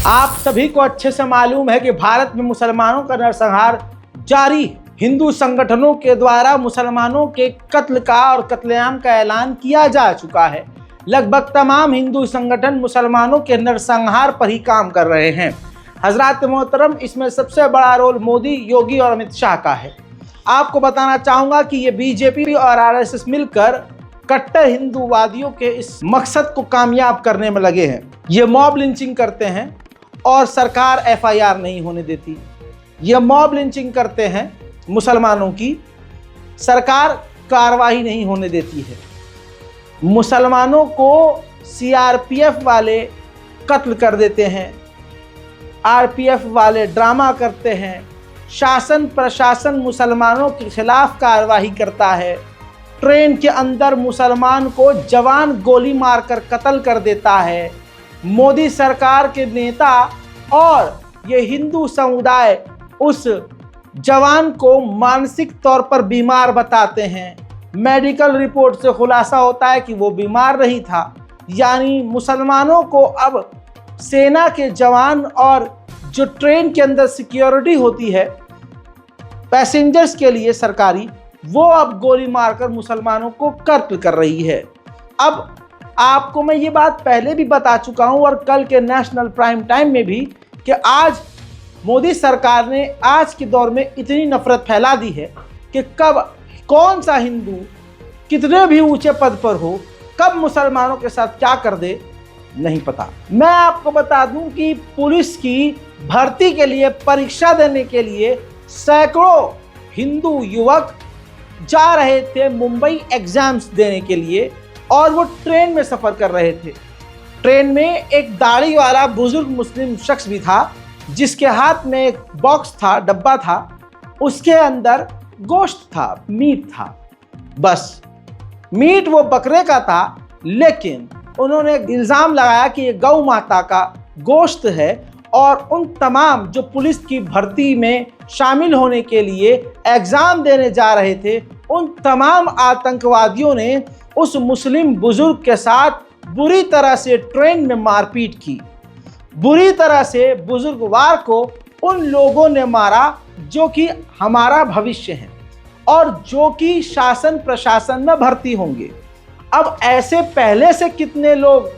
आप सभी को अच्छे से मालूम है कि भारत में मुसलमानों का नरसंहार जारी है। हिंदू संगठनों के द्वारा मुसलमानों के कत्ल का और कत्लेआम का ऐलान किया जा चुका है। लगभग तमाम हिंदू संगठन मुसलमानों के नरसंहार पर ही काम कर रहे हैं। हजरात मोहतरम, इसमें सबसे बड़ा रोल मोदी, योगी और अमित शाह का है। आपको बताना चाहूँगा कि ये बीजेपी और आरएसएस मिलकर कट्टर हिंदूवादियों के इस मकसद को कामयाब करने में लगे हैं। ये मॉब लिंचिंग करते हैं और सरकार एफआईआर नहीं होने देती। ये मॉब लिंचिंग करते हैं मुसलमानों की, सरकार कार्रवाई नहीं होने देती है। मुसलमानों को सीआरपीएफ वाले कत्ल कर देते हैं, आरपीएफ वाले ड्रामा करते हैं, शासन प्रशासन मुसलमानों के खिलाफ कार्रवाई करता है, ट्रेन के अंदर मुसलमान को जवान गोली मारकर कत्ल कर देता है। मोदी सरकार के नेता और ये हिंदू समुदाय उस जवान को मानसिक तौर पर बीमार बताते हैं। मेडिकल रिपोर्ट से खुलासा होता है कि वो बीमार नहीं था। यानी मुसलमानों को अब सेना के जवान और जो ट्रेन के अंदर सिक्योरिटी होती है पैसेंजर्स के लिए सरकारी, वो अब गोली मारकर मुसलमानों को कत्ल कर रही है। अब आपको मैं ये बात पहले भी बता चुका हूँ और कल के नेशनल प्राइम टाइम में भी कि आज मोदी सरकार ने आज के दौर में इतनी नफरत फैला दी है कि कब कौन सा हिंदू कितने भी ऊंचे पद पर हो, कब मुसलमानों के साथ क्या कर दे नहीं पता। मैं आपको बता दूं कि पुलिस की भर्ती के लिए परीक्षा देने के लिए सैकड़ों हिंदू युवक जा रहे थे मुंबई एग्जाम्स देने के लिए और वो ट्रेन में सफ़र कर रहे थे। ट्रेन में एक दाढ़ी वाला बुजुर्ग मुस्लिम शख्स भी था जिसके हाथ में एक बॉक्स था, डब्बा था, उसके अंदर गोश्त था, मीट था। बस मीट वो बकरे का था, लेकिन उन्होंने इल्ज़ाम लगाया कि ये गौ माता का गोश्त है और उन तमाम जो पुलिस की भर्ती में शामिल होने के लिए एग्ज़ाम देने जा रहे थे, उन तमाम आतंकवादियों ने उस मुस्लिम बुजुर्ग के साथ बुरी तरह से ट्रेन में मारपीट की। बुरी तरह से बुजुर्गवार को उन लोगों ने मारा जो कि हमारा भविष्य है और जो कि शासन प्रशासन में भर्ती होंगे। अब ऐसे पहले से कितने लोग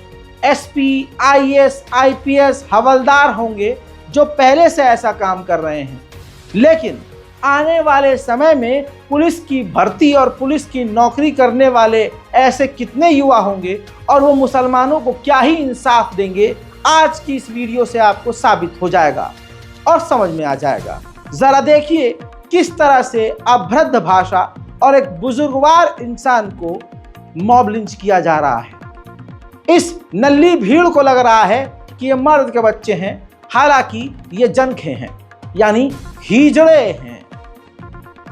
एसपी, आईएएस, आईपीएस, हवलदार होंगे जो पहले से ऐसा काम कर रहे हैं। लेकिन आने वाले समय में पुलिस की भर्ती और पुलिस की नौकरी करने वाले ऐसे कितने युवा होंगे और वो मुसलमानों को क्या ही इंसाफ देंगे, आज की इस वीडियो से आपको साबित हो जाएगा और समझ में आ जाएगा। ज़रा देखिए किस तरह से अभद्र भाषा और एक बुजुर्गवार इंसान को मॉब लिंच किया जा रहा है। इस नल्ली भीड़ को लग रहा है कि ये मर्द के बच्चे हैं, हालांकि ये जनखे हैं, यानी हिजड़े हैं।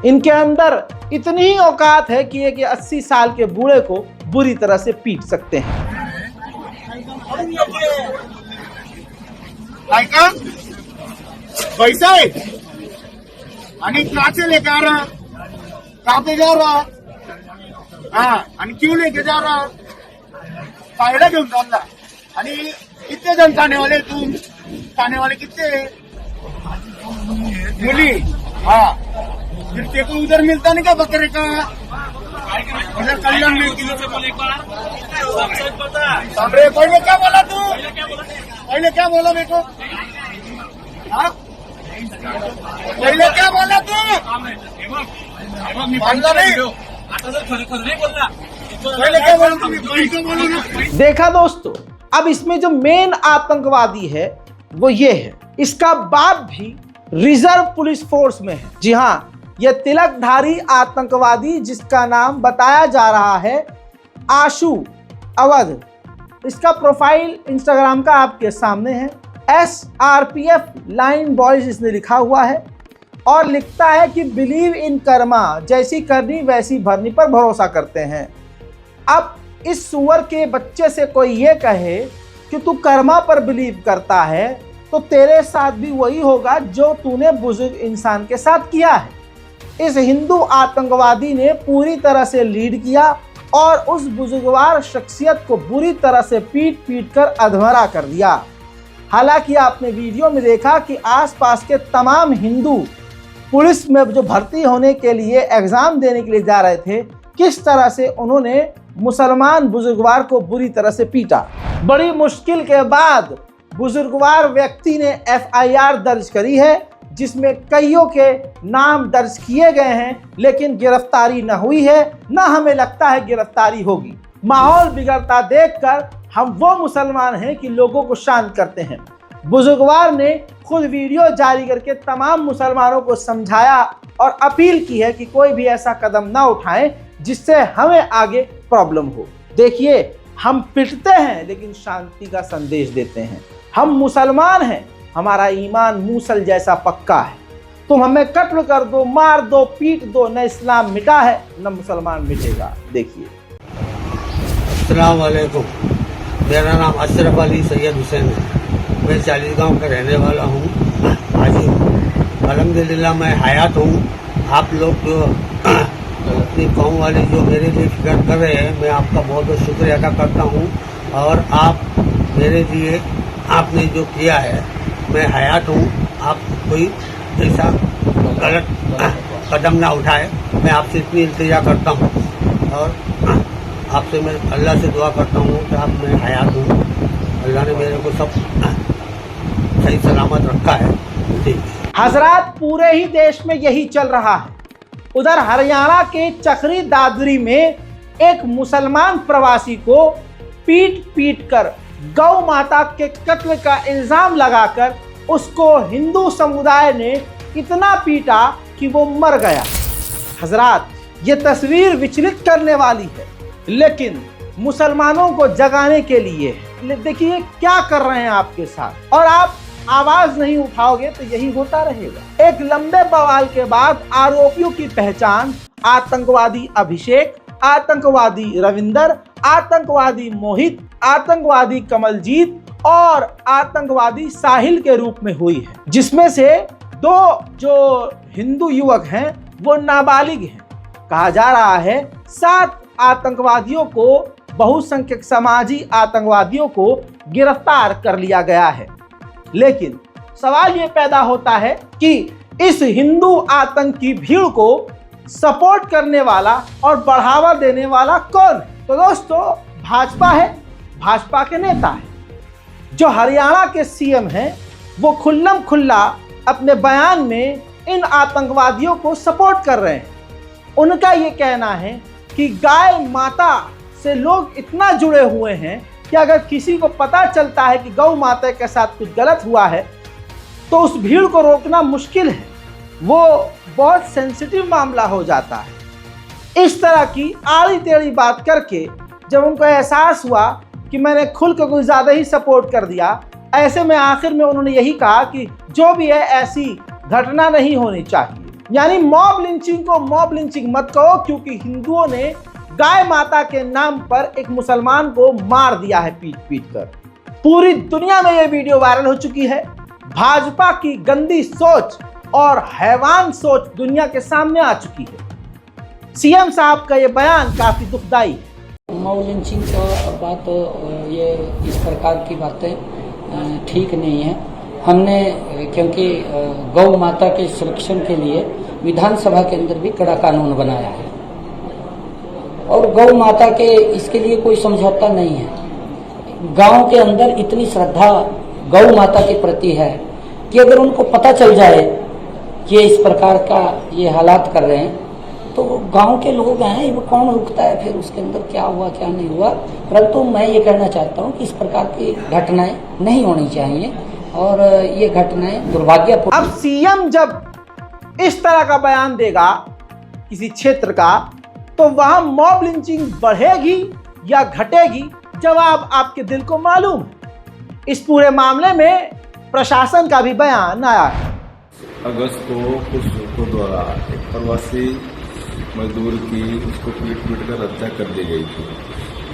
इनके अंदर इतनी ही औकात है कि ये 80 साल के बूढ़े को बुरी तरह से पीट सकते हैं। पैसा आणि काचे लेके आ रहा, कहाँ पे जा रहा, हाँ आणि क्यों लेके जा रहा, फायदा घेऊन चालला आणि कितने जन खाने वाले, तुम खाने वाले कितने मुली, हाँ फिर तेको उधर मिलता नहीं क्या बकरे का, उधर कल्याण में अरे पहले क्या बोला तू, पहले क्या बोला मेरे को, हाँ पहले क्या बोला तू, मानता नहीं, पहले क्या बोला तू। देखा दोस्तों, अब इसमें जो मेन आतंकवादी है वो ये है, इसका बाप भी रिजर्व पुलिस फोर्स में है। जी हाँ, यह तिलकधारी आतंकवादी जिसका नाम बताया जा रहा है आशु अवध, इसका प्रोफाइल इंस्टाग्राम का आपके सामने है। SRPF लाइन बॉयज इसने लिखा हुआ है और लिखता है कि बिलीव इन कर्मा, जैसी करनी वैसी भरनी पर भरोसा करते हैं। अब इस सुअर के बच्चे से कोई ये कहे कि तू कर्मा पर बिलीव करता है तो तेरे साथ भी वही होगा जो तूने बुजुर्ग इंसान के साथ किया है। इस हिंदू आतंकवादी ने पूरी तरह से लीड किया और उस बुजुर्गवार शख्सियत को बुरी तरह से पीट पीट कर अधमरा कर दिया। हालांकि आपने वीडियो में देखा कि आसपास के तमाम हिंदू पुलिस में जो भर्ती होने के लिए एग्जाम देने के लिए जा रहे थे, किस तरह से उन्होंने मुसलमान बुजुर्गवार को बुरी तरह से पीटा। बड़ी मुश्किल के बाद बुजुर्गवार व्यक्ति ने FIR दर्ज करी है, जिसमें कईयों के नाम दर्ज किए गए हैं, लेकिन गिरफ्तारी न हुई है, न हमें लगता है गिरफ्तारी होगी। माहौल बिगड़ता देखकर हम वो मुसलमान हैं कि लोगों को शांत करते हैं। बुजुर्गवार ने खुद वीडियो जारी करके तमाम मुसलमानों को समझाया और अपील की है कि कोई भी ऐसा कदम ना उठाएं जिससे हमें आगे प्रॉब्लम हो। देखिए, हम पिटते हैं लेकिन शांति का संदेश देते हैं। हम मुसलमान हैं, हमारा ईमान मूसल जैसा पक्का है। तुम हमें कत्ल कर दो, मार दो, पीट दो, न इस्लाम मिटा है न मुसलमान मिटेगा। देखिए। अस्सलाम वालेकुम, मेरा नाम अशरफ अली सैयद हुसैन है। मैं चालीसगांव का रहने वाला हूँ, हाजी हूँ। अल्हम्दुलिल्लाह मैं हयात हूँ। आप लोग जो अपनी कौम वाले जो मेरे लिए फिक्र कर रहे हैं, मैं आपका बहुत बहुत शुक्रिया अदा करता हूँ। और आप मेरे लिए आपने जो किया है, मैं हयात हूँ, आप कोई ऐसा गलत कदम ना उठाए, मैं आपसे इतनी इल्तिजा करता हूँ। और आपसे मैं अल्लाह से दुआ करता हूँ कि आप मैं हयात हूँ, अल्लाह ने मेरे को सब सही सलामत रखा है। ठीक है हजरात, पूरे ही देश में यही चल रहा है। उधर हरियाणा के चकरी दादरी में एक मुसलमान प्रवासी को पीट पीट कर गौ माता के कत्ल का इल्जाम लगाकर उसको हिंदू समुदाय ने इतना पीटा कि वो मर गया। हजरात, ये तस्वीर विचलित करने वाली है, लेकिन मुसलमानों को जगाने के लिए देखिए क्या कर रहे हैं आपके साथ, और आप आवाज नहीं उठाओगे तो यही होता रहेगा। एक लंबे बवाल के बाद आरोपियों की पहचान आतंकवादी अभिषेक, आतंकवादी रविंदर, आतंकवादी मोहित, आतंकवादी कमलजीत और आतंकवादी साहिल के रूप में हुई है, जिसमें से 2 जो हिंदू युवक हैं वो नाबालिग हैं। कहा जा रहा है 7 आतंकवादियों को, बहुसंख्यक समाजी आतंकवादियों को गिरफ्तार कर लिया गया है। लेकिन सवाल ये पैदा होता है कि इस हिंदू आतंकी भीड़ को सपोर्ट करने वाला और बढ़ावा देने वाला कौन है? तो दोस्तों, भाजपा है, भाजपा के नेता है। जो हरियाणा के सीएम हैं वो खुल्लम खुल्ला अपने बयान में इन आतंकवादियों को सपोर्ट कर रहे हैं। उनका ये कहना है कि गाय माता से लोग इतना जुड़े हुए हैं कि अगर किसी को पता चलता है कि गौ माता के साथ कुछ गलत हुआ है तो उस भीड़ को रोकना मुश्किल है, वो बहुत सेंसिटिव मामला हो जाता है। इस तरह की आड़ी टेढ़ी बात करके जब उनको एहसास हुआ कि मैंने खुल कर कुछ ज़्यादा ही सपोर्ट कर दिया, ऐसे में आखिर में उन्होंने यही कहा कि जो भी है ऐसी घटना नहीं होनी चाहिए। यानी मॉब लिंचिंग को मॉब लिंचिंग मत कहो, क्योंकि हिंदुओं ने गाय माता के नाम पर एक मुसलमान को मार दिया है पीट पीट कर। पूरी दुनिया में ये वीडियो वायरल हो चुकी है। भाजपा की गंदी सोच और हैवान सोच दुनिया के सामने आ चुकी है। सीएम साहब का ये बयान काफी दुखदाई है। मॉब लिंचिंग का बात, ये इस प्रकार की बातें ठीक नहीं है। हमने क्योंकि गौ माता के संरक्षण के लिए विधानसभा के अंदर भी कड़ा कानून बनाया है और गौ माता के इसके लिए कोई समझौता नहीं है। गांव के अंदर इतनी श्रद्धा गौ माता के प्रति है कि अगर उनको पता चल जाए कि इस प्रकार का ये हालात कर रहे हैं तो गांव के लोग हैं, वो कौन रुकता है फिर उसके अंदर क्या हुआ क्या नहीं हुआ। परंतु मैं ये कहना चाहता हूँ कि इस प्रकार की घटनाएं नहीं होनी चाहिए और ये घटनाएं दुर्भाग्यपूर्ण। अब सीएम जब इस तरह का बयान देगा किसी क्षेत्र का, तो वहां मॉब लिंचिंग बढ़ेगी या घटेगी, जवाब आपके दिल को मालूम है। इस पूरे मामले में प्रशासन का भी बयान आया है। अगस्त को कुछ लोगों द्वारा एक प्रवासी मजदूर की उसको पीट पीट कर हत्या कर दी गई थी,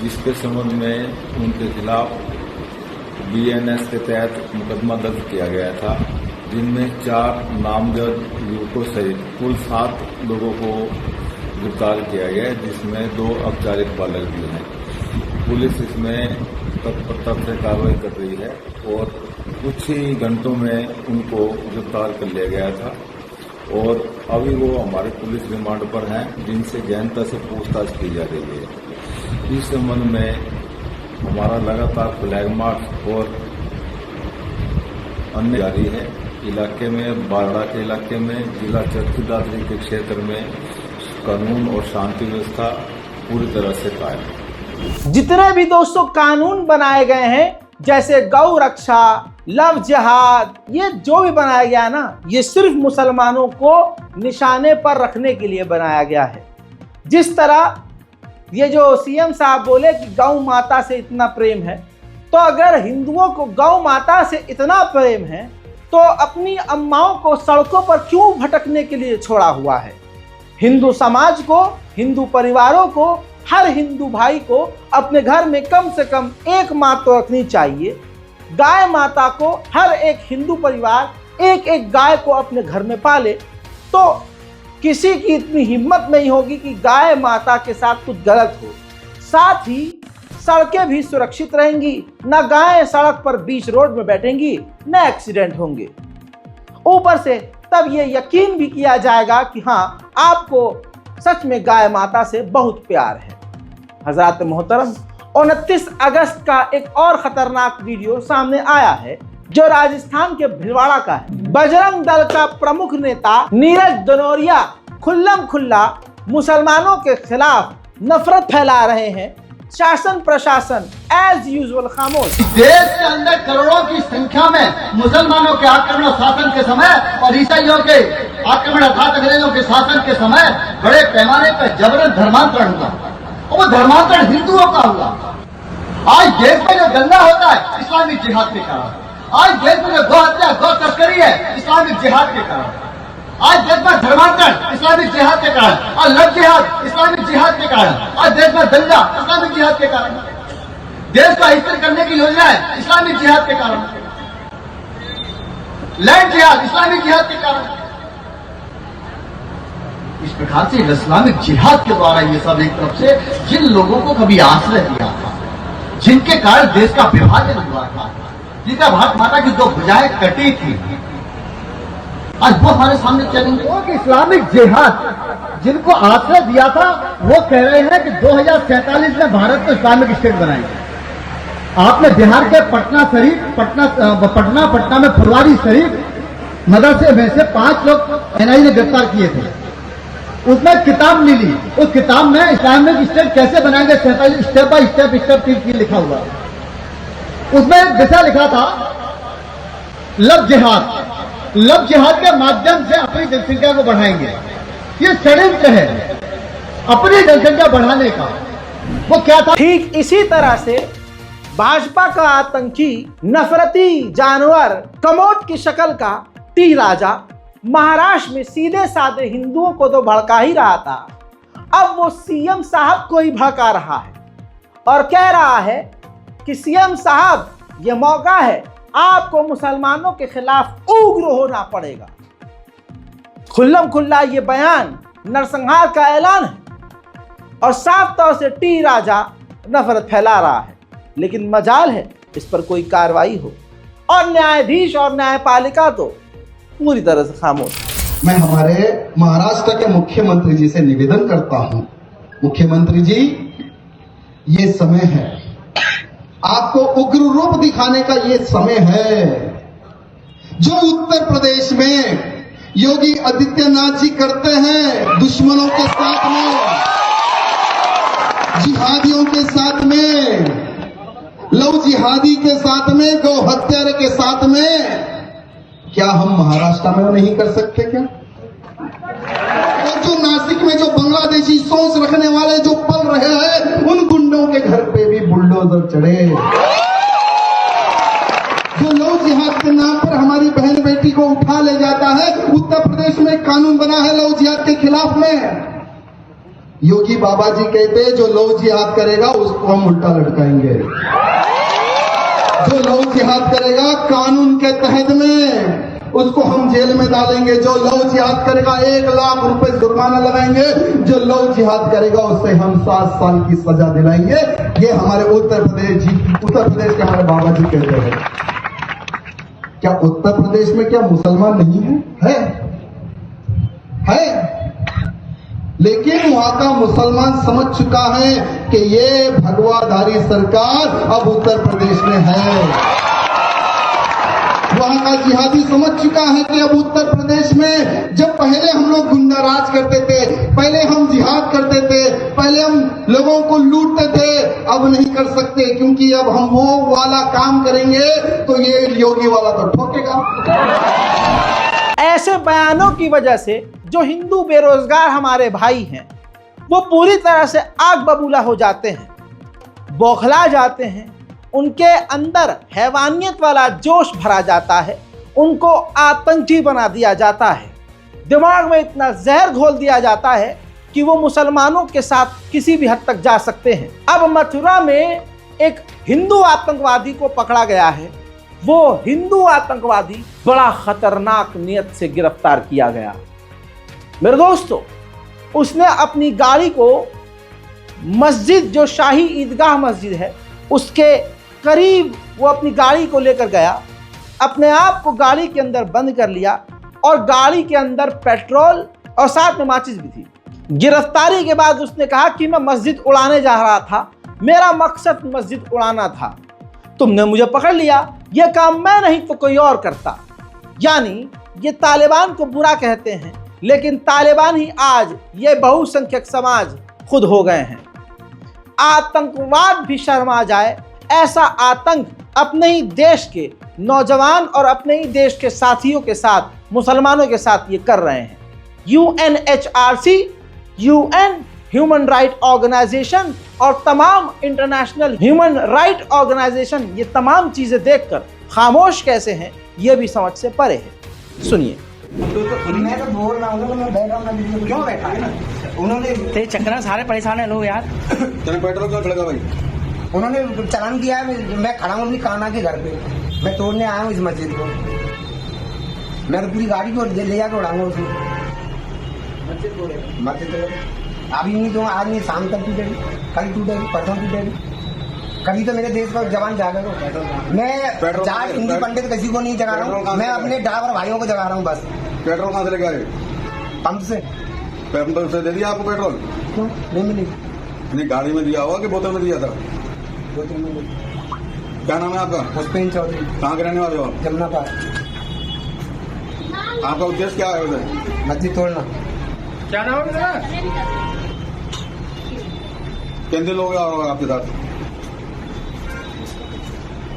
जिसके संबंध में उनके खिलाफ BNS के तहत मुकदमा दर्ज किया गया था, जिनमें 4 नामजद युवकों सहित कुल 7 लोगों को गिरफ्तार किया गया, जिसमें 2 औपचारिक बालक भी हैं। पुलिस इसमें तत्परता से कार्रवाई कर रही है और कुछ ही घंटों में उनको गिरफ्तार कर लिया गया था और अभी वो हमारे पुलिस रिमांड पर हैं, जिनसे गहनता से पूछताछ की जा रही है। इस संबंध में हमारा लगातार फ्लैग मार्च और अन्य जारी है। इलाके में, बारड़ा के इलाके में, जिला चरखीदादरी के क्षेत्र में कानून और शांति व्यवस्था पूरी तरह से कायम है। जितने भी दोस्तों कानून बनाए गए हैं, जैसे गौ रक्षा, लव जिहाद, ये जो भी बनाया गया ना, ये सिर्फ मुसलमानों को निशाने पर रखने के लिए बनाया गया है। जिस तरह ये जो सीएम साहब बोले कि गौ माता से इतना प्रेम है, तो अगर हिंदुओं को गौ माता से इतना प्रेम है तो अपनी अम्माओं को सड़कों पर क्यों भटकने के लिए छोड़ा हुआ है? हिंदू समाज को, हिंदू परिवारों को, हर हिंदू भाई को अपने घर में कम से कम एक माँ तो रखनी चाहिए। गाय माता को हर एक हिंदू परिवार एक एक गाय को अपने घर में पाले, तो किसी की इतनी हिम्मत नहीं होगी कि गाय माता के साथ कुछ गलत हो। साथ ही सड़कें भी सुरक्षित रहेंगी, न गायें सड़क पर बीच रोड में बैठेंगी, न एक्सीडेंट होंगे। ऊपर से तब ये यकीन भी किया जाएगा कि हाँ, आपको सच में गाय माता से बहुत प्यार है। हजरात मोहतरम, 29 अगस्त का एक और खतरनाक वीडियो सामने आया है, जो राजस्थान के भिलवाड़ा का है। बजरंग दल का प्रमुख नेता नीरज दनोरिया खुल्लम खुल्ला मुसलमानों के खिलाफ नफरत फैला रहे हैं। शासन प्रशासन एज यूजुअल खामोश। देश के अंदर करोड़ों की संख्या में मुसलमानों के आक्रमण शासन के समय और ईसाइयों के आक्रमण अर्थात अंग्रेजों के शासन के समय बड़े पैमाने पर जबरन धर्मांतरण हुआ, और वो धर्मांतरण हिंदुओं का हुआ। आज देश में जो दंगा होता है इस्लामिक जिहाद के कारण। आज देश में जो गौ हत्या, गौ तस्करी है इस्लामिक जिहाद के कारण। आज देश में धर्मांतरण इस्लामिक जिहाद के कारण, और लव जिहाद इस्लामिक जिहाद के कारण। आज देश में दंगा इस्लामिक जिहाद के कारण। देश को अस्थिर करने की योजना है इस्लामिक जिहाद के कारण। लैंड जिहाद इस्लामिक जिहाद के कारण। इस प्रकार से इस्लामिक जिहाद के द्वारा ये सब एक तरफ से जिन लोगों को कभी आश्रय दिया था, जिनके कारण देश का विभाजन हुआ था, जिनका भारत माता की दो भुजाएं कटी थी, आज वो हमारे सामने चैलेंज हुआ कि इस्लामिक जिहाद जिनको आश्रय दिया था वो कह रहे हैं कि 2047 में भारत को इस्लामिक स्टेट बनाएंगे। आपने बिहार के पटना में फुलवारी शरीफ मदरसे में से 5 लोग एनआई ने गिरफ्तार किए थे। उसमें किताब मिली, उस किताब में इस्लामिक स्टेट कैसे बनाएंगे 47 स्टेप बाय स्टेप लिखा हुआ। उसमें एक विषय लिखा था लव जिहाद। लव जिहाद के माध्यम से अपनी जनसंख्या को बढ़ाएंगे। ये षड्यंत्र है अपनी जनसंख्या बढ़ाने का। वो क्या था? ठीक इसी तरह से भाजपा का आतंकी नफरती जानवर कमोड की शक्ल का टी राजा महाराष्ट्र में सीधे साधे हिंदुओं को तो भड़का ही रहा था, अब वो सीएम साहब को ही भड़का रहा है और कह रहा है कि सीएम साहब, ये मौका है, आपको मुसलमानों के खिलाफ उग्र होना पड़ेगा। खुल्लम खुल्ला ये बयान नरसंहार का ऐलान है और साफ तौर से टी राजा नफरत फैला रहा है। लेकिन मजाल है इस पर कोई कार्रवाई हो, और न्यायाधीश और न्यायपालिका तो पूरी तरह से खामोश। मैं हमारे महाराष्ट्र के मुख्यमंत्री जी से निवेदन करता हूं, मुख्यमंत्री जी, ये समय है, आपको उग्र रूप दिखाने का ये समय है। जो उत्तर प्रदेश में योगी आदित्यनाथ जी करते हैं दुश्मनों के साथ में, जिहादियों के साथ में, लव जिहादी के साथ में, गौ हत्यारे के साथ में, क्या हम महाराष्ट्र में नहीं कर सकते क्या? और जो नासिक में जो बांग्लादेशी सोच रखने वाले जो पल रहे हैं, उन गुंडों के घर पे भी बुलडोजर चढ़े। जो लव जिहाद के नाम पर हमारी बहन बेटी को उठा ले जाता है, उत्तर प्रदेश में कानून बना है लव जिहाद के खिलाफ में। योगी बाबा जी कहते जो लव जिहाद करेगा उसको हम उल्टा लटकाएंगे। जो लव जिहाद करेगा कानून के तहत में उसको हम जेल में डालेंगे। जो लव जिहाद करेगा 1 लाख रुपए जुर्माना लगाएंगे। जो लव जिहाद करेगा उससे हम 7 साल की सजा दिलाएंगे। ये हमारे उत्तर प्रदेश के हमारे बाबा जी कहते हैं। क्या उत्तर प्रदेश में क्या मुसलमान नहीं है? है। लेकिन वहां का मुसलमान समझ चुका है कि ये भगवाधारी सरकार अब उत्तर प्रदेश में है। वहां का जिहादी समझ चुका है कि अब उत्तर प्रदेश में, जब पहले हम लोग गुंडा राज करते थे, पहले हम जिहाद करते थे, पहले हम लोगों को लूटते थे, अब नहीं कर सकते, क्योंकि अब हम वो वाला काम करेंगे तो ये योगी वाला तो ठोकेगा। ऐसे बयानों की वजह से जो हिंदू बेरोजगार हमारे भाई हैं वो पूरी तरह से आग बबूला हो जाते हैं, बौखला जाते हैं, उनके अंदर हैवानियत वाला जोश भरा जाता है, उनको आतंकी बना दिया जाता है, दिमाग में इतना जहर घोल दिया जाता है कि वो मुसलमानों के साथ किसी भी हद तक जा सकते हैं। अब मथुरा में एक हिंदू आतंकवादी को पकड़ा गया है। वो हिंदू आतंकवादी बड़ा खतरनाक नियत से गिरफ्तार किया गया। मेरे दोस्तों, उसने अपनी गाड़ी को मस्जिद, जो शाही ईदगाह मस्जिद है, उसके करीब वो अपनी गाड़ी को लेकर गया, अपने आप को गाड़ी के अंदर बंद कर लिया और गाड़ी के अंदर पेट्रोल और साथ में माचिस भी थी। गिरफ्तारी के बाद उसने कहा कि मैं मस्जिद उड़ाने जा रहा था, मेरा मकसद मस्जिद उड़ाना था, तुमने मुझे पकड़ लिया, यह काम मैं नहीं तो कोई और करता। यानी ये तालिबान को बुरा कहते हैं, लेकिन तालिबान ही आज ये बहुसंख्यक समाज खुद हो गए हैं। आतंकवाद भी शर्मा जाए, ऐसा आतंक अपने ही देश के नौजवान और अपने ही देश के साथियों के साथ, मुसलमानों के साथ ये कर रहे हैं। UNHRC, UN human right organisation और तमाम इंटरनेशनल ह्यूमन राइट ऑर्गेनाइजेशन ये तमाम चीजें देखकर खामोश कैसे हैं, ये भी समझ से परे है। सुनिए। मैं तो बोल रहा हूँ, मैं बैठ रहा हूँ, क्यों बैठा है? उन्होंने तेरे चक्कर सारे परेशान है लोग यार। पेट्रोल क्यों खड़का भाई? उन्होंने चालान किया है, मैं खड़ा हूँ अपनी काना के घर पे, मैं तोड़ने आया हूँ इस मस्जिद को, मैं तो पूरी गाड़ी को ले जाकर उड़ाऊंगा उसमें। मस्जिद अभी नहीं तो आज नहीं, शाम तक टूटेगी, कल टूटेगी, परसों टूटेगी, कभी तो मेरे देश का जवान जागेगा। मैं जाट हिंदू पंडित किसी को नहीं जगा रहा हूँ, मैं अपने ड्राइवर भाइयों को जगा रहा हूँ बस। पेट्रोल कहाँ से लेके आए? पंप से। पंप से दे दिया आपको पेट्रोल? क्यों नहीं मिली? नहीं, गाड़ी में दिया होगा कि बोतल में दिया था? बोतल में मिली। क्या नाम है आपका? पुष्पेन चौधरी। कहाँ के रहने वाले हो? जमुना पार। आपका उद्देश्य क्या है उधर? मस्जिद तोड़ना। क्या नाम है? कितने लोग होगा आपके साथ?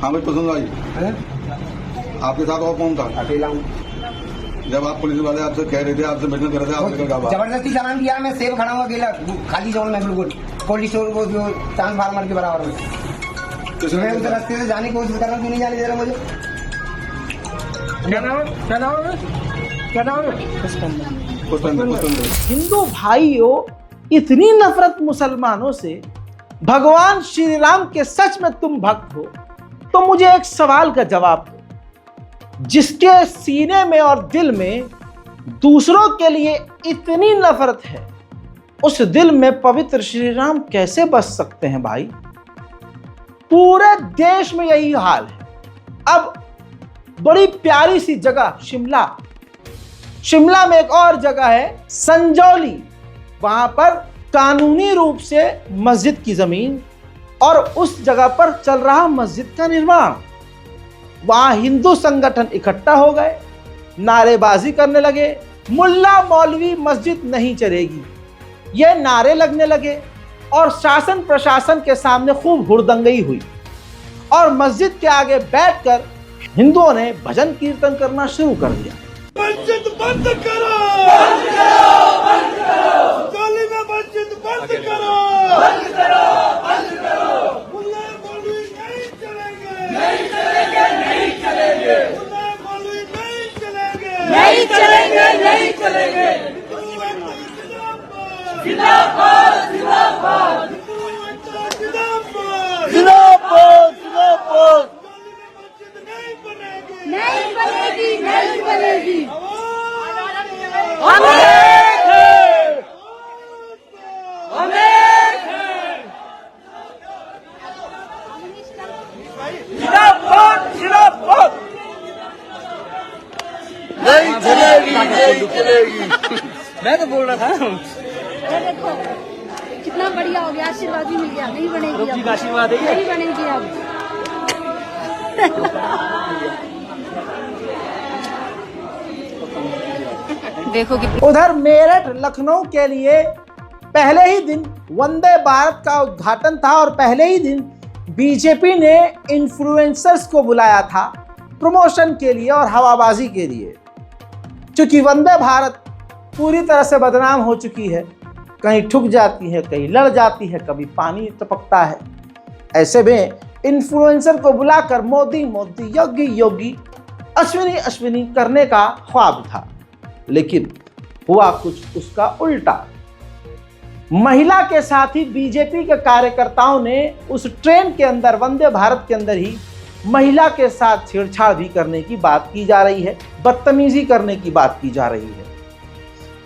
हाँ भाई, पसंद आई? आपके साथ और कौन था? अकेला हूँ। जब आप पुलिस वाले आपसे कह रहे थे, आपसे बैठने कर रहे थे, आपने क्या कहा? जबरदस्ती चालान किया, मैं सेब खड़ा हूँ अकेला खाली जोन में, बिल्कुल कोल्ड स्टोर को जो चांद फार्मर के बराबर में। मैं उस रास्ते से जाने की कोशिश कर रहा हूँ, क्यों नहीं जाने दे रहा मुझे? क्या नाम है? क्या नाम है? क्या नाम है? हिंदू भाइयों, इतनी नफरत मुसलमानों से, भगवान श्री राम के सच में तुम भक्त हो तो मुझे एक सवाल का जवाब दो। जिसके सीने में और दिल में दूसरों के लिए इतनी नफरत है, उस दिल में पवित्र श्री राम कैसे बस सकते हैं भाई? पूरे देश में यही हाल है। अब बड़ी प्यारी सी जगह शिमला में एक और जगह है संजौली, वहां पर कानूनी रूप से मस्जिद की जमीन और उस जगह पर चल रहा मस्जिद का निर्माण। वहां हिंदू संगठन इकट्ठा हो गए, नारेबाजी करने लगे, मुल्ला मौलवी मस्जिद नहीं चलेगी, ये नारे लगने लगे और शासन प्रशासन के सामने खूब हुड़दंगई हुई और मस्जिद के आगे बैठकर हिंदुओं ने भजन कीर्तन करना शुरू कर दिया। मस्जिद बंद करो, बंद करो, बंद करो, दिल्ली में मस्जिद बंद करो, बंद करो, बंद करो, मुल्ला मौलवी नहीं चलेंगे, नहीं चलेंगे, नहीं चलेंगे, मुल्ला मौलवी नहीं चलेंगे, नहीं चलेंगे, नहीं चलेंगे, जिंदाबाद, जिंदाबाद, जिंदाबाद, जिंदाबाद, जिंदाबाद, नहीं बनेगी, नहीं बनेगी, नहीं बनेगी। हम एक हैं, हम एक हैं। जिंदाबाद, जिंदाबाद। मैं तो बोल रहा था ये देखो कितना बढ़िया हो गया, आशीर्वाद भी मिल गया। नहीं बनेगी अब, आशीर्वाद नहीं बनेगी अब। देखो कि उधर मेरठ लखनऊ के लिए पहले ही दिन वंदे भारत का उद्घाटन था और पहले ही दिन बीजेपी ने इन्फ्लुएंसर्स को बुलाया था प्रमोशन के लिए और हवाबाजी के लिए। क्योंकि वंदे भारत पूरी तरह से बदनाम हो चुकी है, कहीं ठुक जाती है, कहीं लड़ जाती है, कभी पानी टपकता है। ऐसे में इन्फ्लुएंसर को बुलाकर मोदी मोदी, योगी योगी, अश्विनी अश्विनी करने का ख्वाब था, लेकिन हुआ कुछ उसका उल्टा। महिला के साथ ही बीजेपी के कार्यकर्ताओं ने उस ट्रेन के अंदर, वंदे भारत के अंदर ही महिला के साथ छेड़छाड़ भी करने की बात की जा रही है, बदतमीजी करने की बात की जा रही है।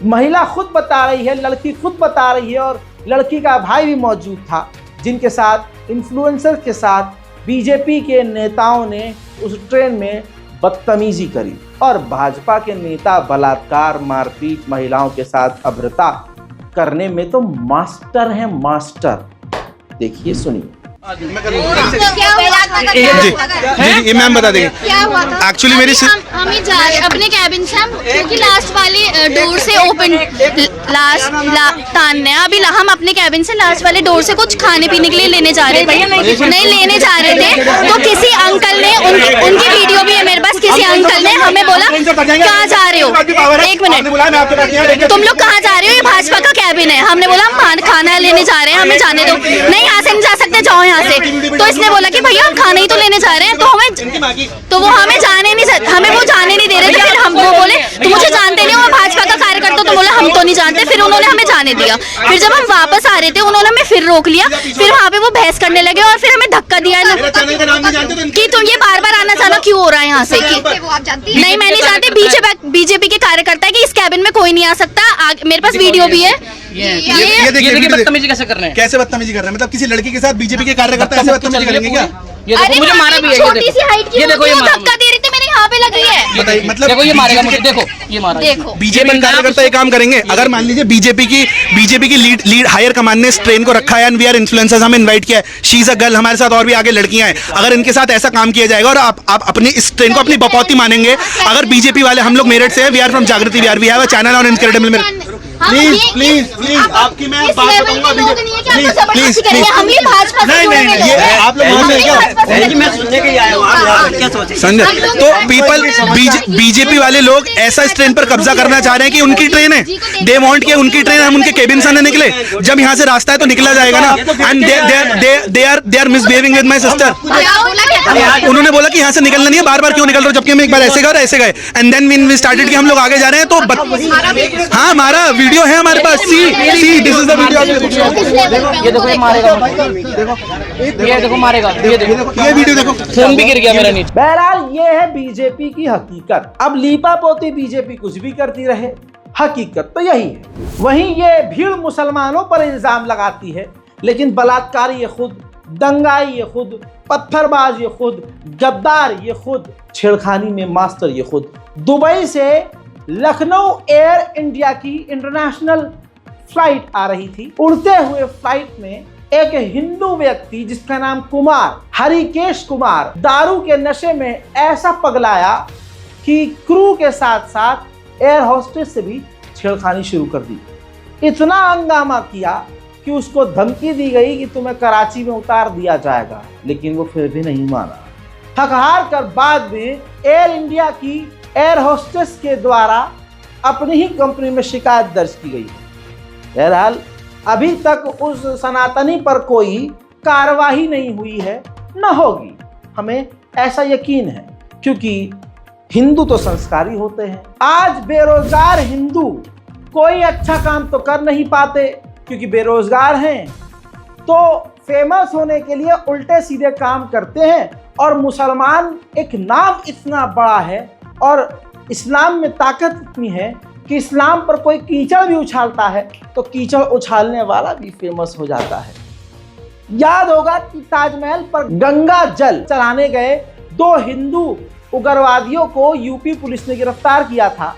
महिला खुद बता रही है, लड़की खुद बता रही है और लड़की का भाई भी मौजूद था, जिनके साथ इन्फ्लुएंसर के साथ बीजेपी के नेताओं ने उस ट्रेन में बदतमीजी करी। और भाजपा के नेता बलात्कार, मारपीट, महिलाओं के साथ अभद्रता करने में तो मास्टर हैं, मास्टर। देखिए, सुनिए। जी ये मैम बता देंगे क्या हुआ था। एक्चुअली मेरी हम ही जा रहे अपने कैबिन से, हम क्योंकि लास्ट वाली डोर से ओपन तानने, अभी हम अपने कैबिन से लास्ट वाले डोर से कुछ खाने पीने के लिए लेने जा रहे थे, नहीं लेने जा रहे थे, तो किसी अंकल ने, उनकी वीडियो भी है मेरे पास, किसी अंकल ने हमें बोला कहाँ जा रहे हो, एक मिनट, तुम लोग कहाँ जा रहे हो, ये भाजपा का कैबिन है। हमने बोला हम खाना लेने जा रहे हैं, हमें जाने दो। नहीं, यहाँ से नहीं जा सकते, जाओ यहाँ से। तो इसने बोला कि भैया हम खाना ही तो लेने जा रहे हैं, तो वो हमें जाने नहीं, हमें वो जाने नहीं दे रहे थे। फिर हम वो बोले तो मुझे जानते नहीं हो, भाजपा का कार्यकर्ता, तो बोला हम तो नहीं जानते। फिर उन्होंने हमें जाने दिया। फिर जब हम वापस आ रहे थे, उन्होंने हमें फिर रोक लिया। फिर वहाँ पे वो बहस करने लगे और फिर हमें धक्का दिया कि तुम ये बार बार आना जाना क्यों हो रहा है यहाँ से। नहीं, मैं नहीं जानती, बीजेपी के कार्यकर्ता है कि इस कैबिन में कोई नहीं आ सकता। मेरे पास वीडियो भी है। ये देखिए बदतमीजी कैसे कर रहे हैं, कैसे बदतमीजी कर रहे हैं, मतलब किसी लड़की के साथ बीजेपी के कार्यकर्ता ऐसे बदतमीजी करेंगे क्या? ये देखो मुझे मारा भी है, छोटी सी हाइट की, ये देखो, ये धक्का दे रही थी, मैंने यहाँ पे लगी है। बताइए, मतलब देखो ये मारेगा मुझे, देखो ये मारा। देखो बीजेपी के कार्यकर्ता ये काम करेंगे। अगर मान लीजिए बीजेपी की लीड हायर कमान ने इस ट्रेन को रखा है एंड वी आर इन्फ्लुएंसर्स, हमें इनवाइट किया है, शी इज अ गर्ल, हमारे साथ और भी आगे लड़कियां हैं, अगर इनके साथ ऐसा काम किया जाएगा और आप अपने इस ट्रेन को अपनी बपौती मानेंगे। अगर बीजेपी वाले, हम लोग मेरठ से हैं, we are from Jagriti Bihar, we have a channel on incredible Meerut. Please आपकी मैं बात बताऊंगा, प्लीज हम ये भाजपा से नहीं, ये आप लोग मैं सुनने के आया हूँ, आप क्या सोचे संजय। तो पीपल, बीजेपी वाले लोग ऐसा इस ट्रेन पर कब्जा करना चाह रहे हैं कि उनकी ट्रेन है, दे वांट कि उनकी ट्रेन, हम उनके केबिन से न निकले। जब यहाँ से रास्ता है तो निकला जाएगा ना। And they are misbehaving with my sister. उन्होंने बोला कि यहाँ से निकलना नहीं है, बार बार क्यों निकल रहे हो, जबकि हम एक बार ऐसे गए एंड देन वी स्टार्टेड कि हम लोग आगे जा रहे हैं। तो हाँ, हमारा वीडियो है हमारे पास, see this is the video. ये देखो, ये मारेगा, ये देखो मारेगा, ये वीडियो देखो, फोन भी गिर गया मेरा नीचे। बहरहाल ये है बीजेपी की हकीकत। अब लीपा पोती बीजेपी कुछ भी करती रहे, हकीकत तो यही है। वहीं ये भीड़ मुसलमानों पर इल्जाम लगाती है, लेकिन बलात्कारी ये खुद, दंगाई ये खुद, पत्थरबाज ये खुद, गद्दार ये खुद, छेड़खानी में मास्टर ये खुद। दुबई से लखनऊ एयर इंडिया की इंटरनेशनल फ्लाइट आ रही थी। उड़ते हुए फ्लाइट में एक हिंदू व्यक्ति जिसका नाम कुमार, हरिकेश कुमार, दारू के नशे में ऐसा पगलाया कि क्रू के साथ साथ एयर होस्टेस से भी छेड़खानी शुरू कर दी। इतना हंगामा किया कि उसको धमकी दी गई कि तुम्हें कराची में उतार दिया जाएगा, लेकिन वो फिर भी नहीं माना। थक हार कर बाद में एयर इंडिया की एयर होस्टेस के द्वारा अपनी ही कंपनी में शिकायत दर्ज की गई। बहरहाल अभी तक उस सनातनी पर कोई कार्रवाई नहीं हुई है, न होगी, हमें ऐसा यकीन है, क्योंकि हिंदू तो संस्कारी होते हैं। आज बेरोजगार हिंदू कोई अच्छा काम तो कर नहीं पाते, क्योंकि बेरोजगार हैं, तो फेमस होने के लिए उल्टे सीधे काम करते हैं। और मुसलमान एक नाम इतना बड़ा है और इस्लाम में ताकत इतनी है कि इस्लाम पर कोई कीचड़ भी उछालता है तो कीचड़ उछालने वाला भी फेमस हो जाता है। याद होगा कि ताजमहल पर गंगा जल चढ़ाने गए 2 हिंदू उग्रवादियों को यूपी पुलिस ने गिरफ्तार किया था।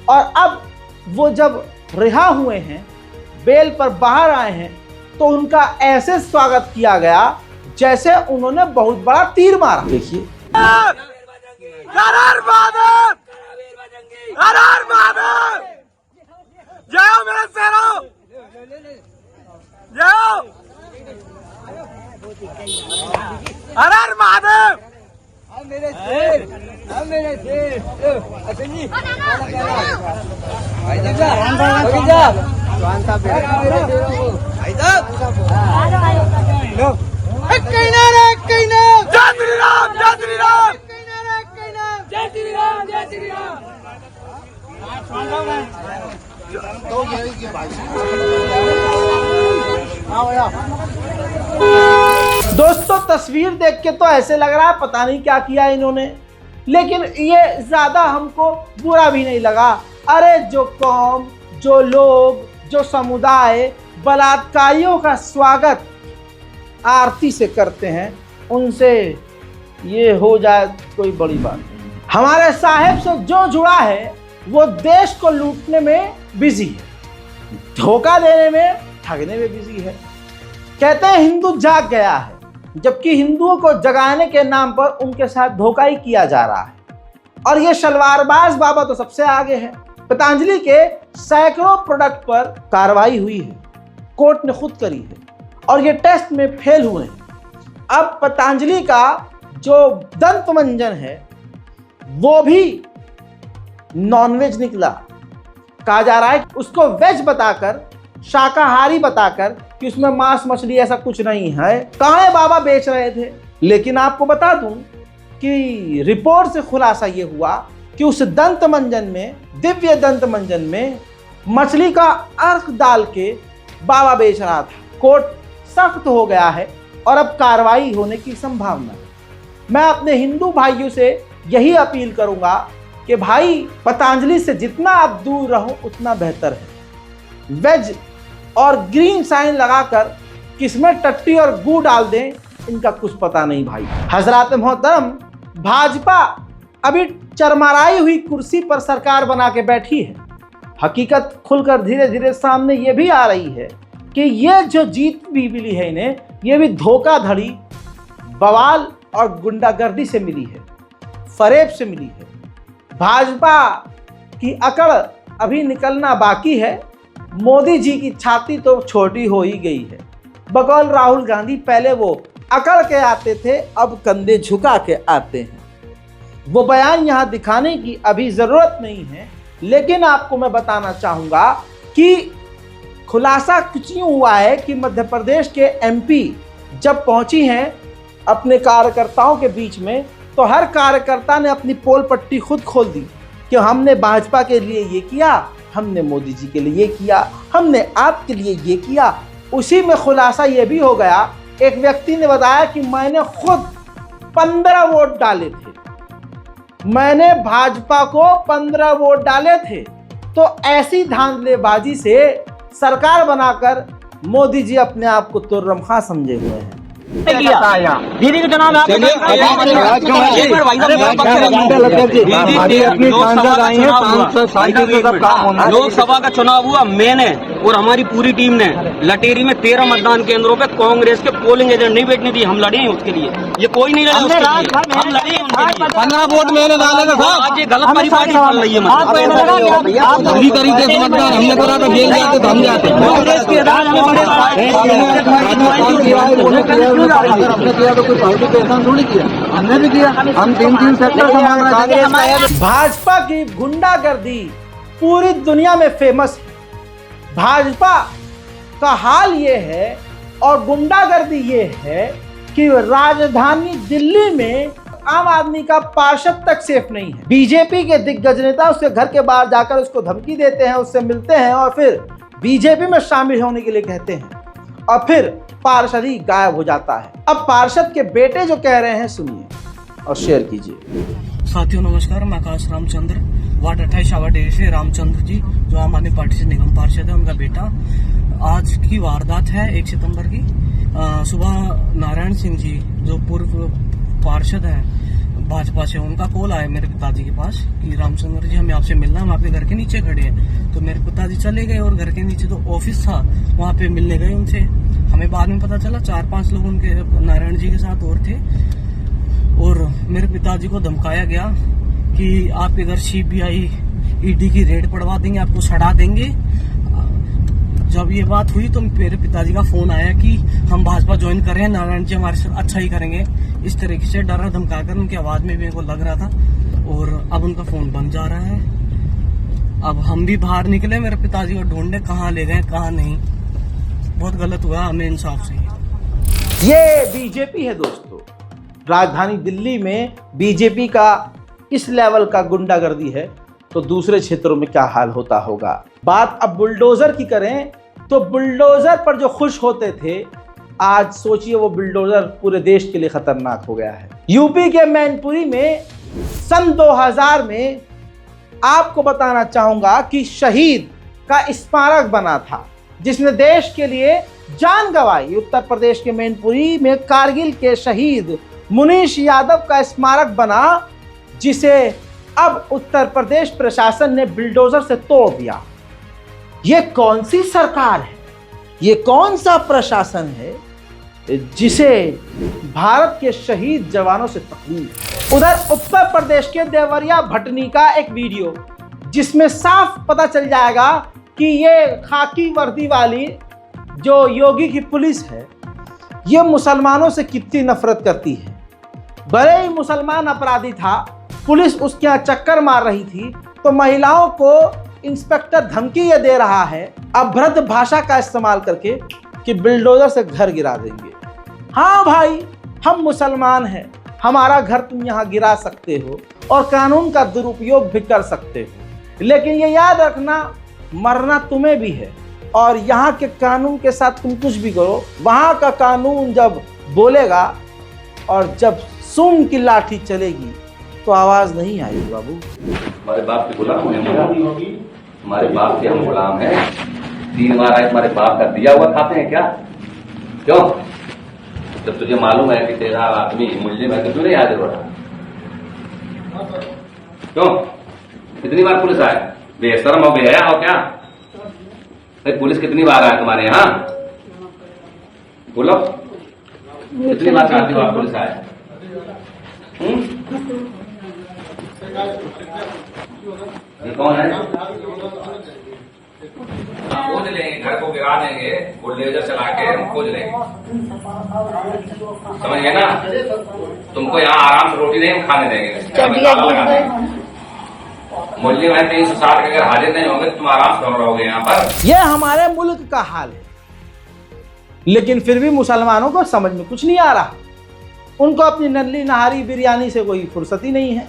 और अब वो जब रिहा हुए हैं, बेल पर बाहर आए हैं, तो उनका ऐसे स्वागत किया गया जैसे उन्होंने बहुत बड़ा तीर मारा। देखिए, जाओ मेरे शेरों, जाओ, हर हर महादेव, मेरे शेर, मेरे शेर, अश्विन जी, जय श्री राम, जय श्री राम, जय श्री राम, जय श्री राम। दोस्तों, तस्वीर देख के तो ऐसे लग रहा है पता नहीं क्या किया इन्होंने, लेकिन ये ज्यादा हमको बुरा भी नहीं लगा। अरे जो कौम, जो लोग, जो समुदाय बलात्कारियों का स्वागत आरती से करते हैं, उनसे ये हो जाए कोई बड़ी बात नहीं। हमारे साहेब से जो जुड़ा है वो देश को लूटने में बिजी है, धोखा देने में, ठगने में बिजी है। कहते हैं हिंदू जाग गया है, जबकि हिंदुओं को जगाने के नाम पर उनके साथ धोखा ही किया जा रहा है। और ये शलवारबाज बाबा तो सबसे आगे है। पतंजलि के सैकड़ों प्रोडक्ट पर कार्रवाई हुई है, कोर्ट ने खुद करी है, और ये टेस्ट में फेल हुए हैं। अब पतंजलि का जो दंत मंजन है वो भी नॉनवेज निकला। कहा जा रहा है उसको वेज बताकर, शाकाहारी बताकर कि उसमें मांस मछली ऐसा कुछ नहीं है, काहे बाबा बेच रहे थे। लेकिन आपको बता दूं कि रिपोर्ट से खुलासा ये हुआ कि उस दंत मंजन में, दिव्य दंत मंजन में मछली का अर्क डाल के बाबा बेच रहा था। कोर्ट सख्त हो गया है और अब कार्रवाई होने की संभावना है। मैं अपने हिंदू भाइयों से यही अपील करूंगा कि भाई, पतंजलि से जितना आप दूर रहो उतना बेहतर है। वेज और ग्रीन साइन लगाकर किसमें टट्टी और गू डाल दें, इनका कुछ पता नहीं भाई। हजरात मोहतरम, भाजपा अभी चरमराई हुई कुर्सी पर सरकार बना के बैठी है। हकीकत खुलकर धीरे धीरे सामने ये भी आ रही है कि ये जो जीत भी मिली है इन्हें, ये भी धोखाधड़ी, बवाल और गुंडागर्दी से मिली है, फरेब से मिली है। भाजपा की अकड़ अभी निकलना बाकी है। मोदी जी की छाती तो छोटी हो ही गई है। बकौल राहुल गांधी पहले वो अकड़ के आते थे, अब कंधे झुका के आते हैं। वो बयान यहाँ दिखाने की अभी ज़रूरत नहीं है, लेकिन आपको मैं बताना चाहूँगा कि खुलासा कुछ यूँ हुआ है कि मध्य प्रदेश के एमपी जब पहुँची हैं अपने कार्यकर्ताओं के बीच में, तो हर कार्यकर्ता ने अपनी पोल पट्टी खुद खोल दी कि हमने भाजपा के लिए ये किया, हमने मोदी जी के लिए ये किया, हमने आपके लिए ये किया। उसी में खुलासा ये भी हो गया, एक व्यक्ति ने बताया कि मैंने खुद 15 वोट डाले थे, मैंने भाजपा को 15 वोट डाले थे। तो ऐसी धांधलेबाजी से सरकार बनाकर मोदी जी अपने आप को तुर्रमखा समझे हुए हैं। दीदी के चुनाव लोकसभा का चुनाव हुआ, मैंने और हमारी पूरी टीम ने लटेरी में 13 मतदान केंद्रों पे कांग्रेस के पोलिंग एजेंट नहीं बैठने दी। हम लड़े हैं उसके लिए, ये कोई नहीं लड़ा उसके लिए, हम लड़े हैं उनके लिए। 15 वोट मैंने डाले थे। आज ये गलत परिपाटी चल रही है। पूरी तरीके से मतदान हमने करा था, जेल जाते तो हम जाते। कांग्रेस के आपने किया तो कोई पार्टी को एहसान थोड़ी किया, हमने भी किया। हम 3 सेक्टर संभाल रहे थे। भाजपा की गुंडागर्दी पूरी दुनिया में फेमस है। भाजपा का हाल ये है और गुंडागर्दी ये है कि राजधानी दिल्ली में आम आदमी का पार्षद तक सेफ नहीं है। बीजेपी के दिग्गज नेता उसके घर के बाहर जाकर उसको धमकी देते हैं, उससे मिलते हैं और फिर बीजेपी में शामिल होने के लिए कहते हैं, और फिर पार्षद ही गायब हो जाता है। अब पार्षद के बेटे जो कह रहे हैं, सुनिए और शेयर कीजिए। साथियों नमस्कार, मैं आकाश रामचंद्र, वार्ड 28 आवाडेर से रामचंद्र जी जो आम आदमी पार्टी से निगम पार्षद है, उनका बेटा। आज की वारदात है 1 सितंबर की। सुबह नारायण सिंह जी जो पूर्व पार्षद हैं भाजपा से उनका कॉल आया मेरे पिताजी के पास कि रामचंद्र जी हमें आपसे मिलना, हम आपके घर के नीचे खड़े हैं। तो मेरे पिताजी चले गए और घर के नीचे तो ऑफिस था, वहाँ पे मिलने गए उनसे। हमें बाद में पता चला 4-5 लोग उनके नारायण जी के साथ और थे, और मेरे पिताजी को धमकाया गया कि आपके घर CBI ED की रेड पड़वा देंगे, आपको सड़ा देंगे। जब ये बात हुई तो मेरे पिताजी का फोन आया कि हम भाजपा ज्वाइन कर रहे हैं, नारायण जी हमारे साथ अच्छा ही करेंगे। इस तरीके से डरा धमका कर उनकी आवाज में भी मेरे को लग रहा था, और अब उनका फोन बंद जा रहा है। अब हम भी बाहर निकले, मेरे पिताजी को ढूंढने कहाँ ले गए कहाँ नहीं। बहुत गलत हुआ, हमें इंसाफ चाहिए। ये बीजेपी है दोस्तों। राजधानी दिल्ली में बीजेपी का इस लेवल का गुंडागर्दी है तो दूसरे क्षेत्रों में क्या हाल होता होगा। बात अब बुलडोजर की करें तो बुलडोजर पर जो खुश होते थे, आज सोचिए वो बुलडोजर पूरे देश के लिए खतरनाक हो गया है। यूपी के मैनपुरी में सन 2000 में आपको बताना चाहूंगा कि शहीद का स्मारक बना था जिसने देश के लिए जान गंवाई। उत्तर प्रदेश के मैनपुरी में कारगिल के शहीद मुनीश यादव का स्मारक बना, जिसे अब उत्तर प्रदेश प्रशासन ने बुलडोजर से तोड़ दिया। ये कौन सी सरकार है, ये कौन सा प्रशासन है जिसे भारत के शहीद जवानों से तकलीफ। उधर उत्तर प्रदेश के देवरिया भटनी का एक वीडियो जिसमें साफ पता चल जाएगा कि ये खाकी वर्दी वाली जो योगी की पुलिस है, ये मुसलमानों से कितनी नफरत करती है। भले ही मुसलमान अपराधी था, पुलिस उसके यहाँ चक्कर मार रही थी तो महिलाओं को इंस्पेक्टर धमकी ये दे रहा है अभद्र भाषा का इस्तेमाल करके कि बुलडोजर से घर गिरा देंगे। हाँ भाई, हम मुसलमान हैं, हमारा घर तुम यहाँ गिरा सकते हो और कानून का दुरुपयोग भी कर सकते हो, लेकिन ये याद रखना मरना तुम्हें भी है। और यहाँ के कानून के साथ तुम कुछ भी करो, वहाँ का कानून जब बोलेगा और जब सुन की लाठी चलेगी तो आवाज नहीं आएगी। बाबू, हमारे बाप के गुलाम हैं, हमारे बाप के हम गुलाम हैं। 3 बार आए, तुम्हारे बाप का दिया हुआ खाते हैं क्या? क्यों? जब तुझे मालूम है कि तेरा आदमी मुल्जिम है तो क्यों नहीं हाजिर हो रहा? क्यों? कितनी बार पुलिस आए? बेशर्म हो गया हो क्या? पुलिस कितनी बार आए तुम्हारे यहाँ? बोलो, कितनी बार शादी बार पुलिस आए? ये कौन है? खोज लेंगे, घर को गिरा देंगे, बुलडोजर चला के हम खोज लेंगे, समझ गए ना? तुमको यहाँ आराम से रोटी नहीं हम खाने देंगे। मुल्जिम है 360 के अगर हाजिर नहीं होंगे तुम आराम से रहोगे यहाँ पर। यह हमारे मुल्क का हाल है, लेकिन फिर भी मुसलमानों को समझ में कुछ नहीं आ रहा। उनको अपनी नल्ली नहारी बिरयानी से कोई फुर्सत ही नहीं है।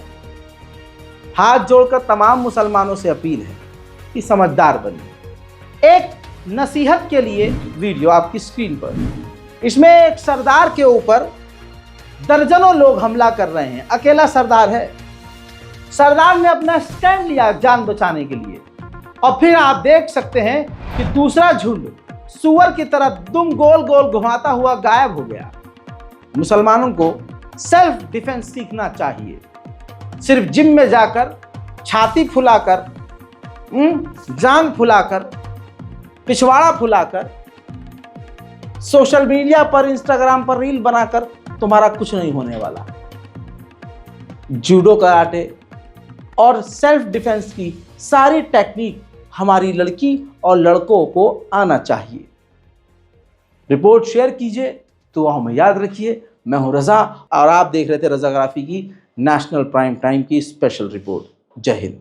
हाथ जोड़कर तमाम मुसलमानों से अपील है कि समझदार बनिए। एक नसीहत के लिए वीडियो आपकी स्क्रीन पर, इसमें एक सरदार के ऊपर दर्जनों लोग हमला कर रहे हैं। अकेला सरदार है, सरदार ने अपना स्टैंड लिया जान बचाने के लिए, और फिर आप देख सकते हैं कि दूसरा झुंड सुअर की तरह दुम गोल गोल घुमाता हुआ गायब हो गया। मुसलमानों को सेल्फ डिफेंस सीखना चाहिए। सिर्फ जिम में जाकर छाती फुलाकर, जान फुलाकर, पिछवाड़ा फुलाकर, सोशल मीडिया पर इंस्टाग्राम पर रील बनाकर तुम्हारा कुछ नहीं होने वाला। जूडो कराटे और सेल्फ डिफेंस की सारी टेक्निक हमारी लड़की और लड़कों को आना चाहिए। रिपोर्ट शेयर कीजिए, दुआओं में याद रखिए। मैं हूं रजा और आप देख रहे थे रजाग्राफी की नेशनल प्राइम टाइम की स्पेशल रिपोर्ट। जय हिंद।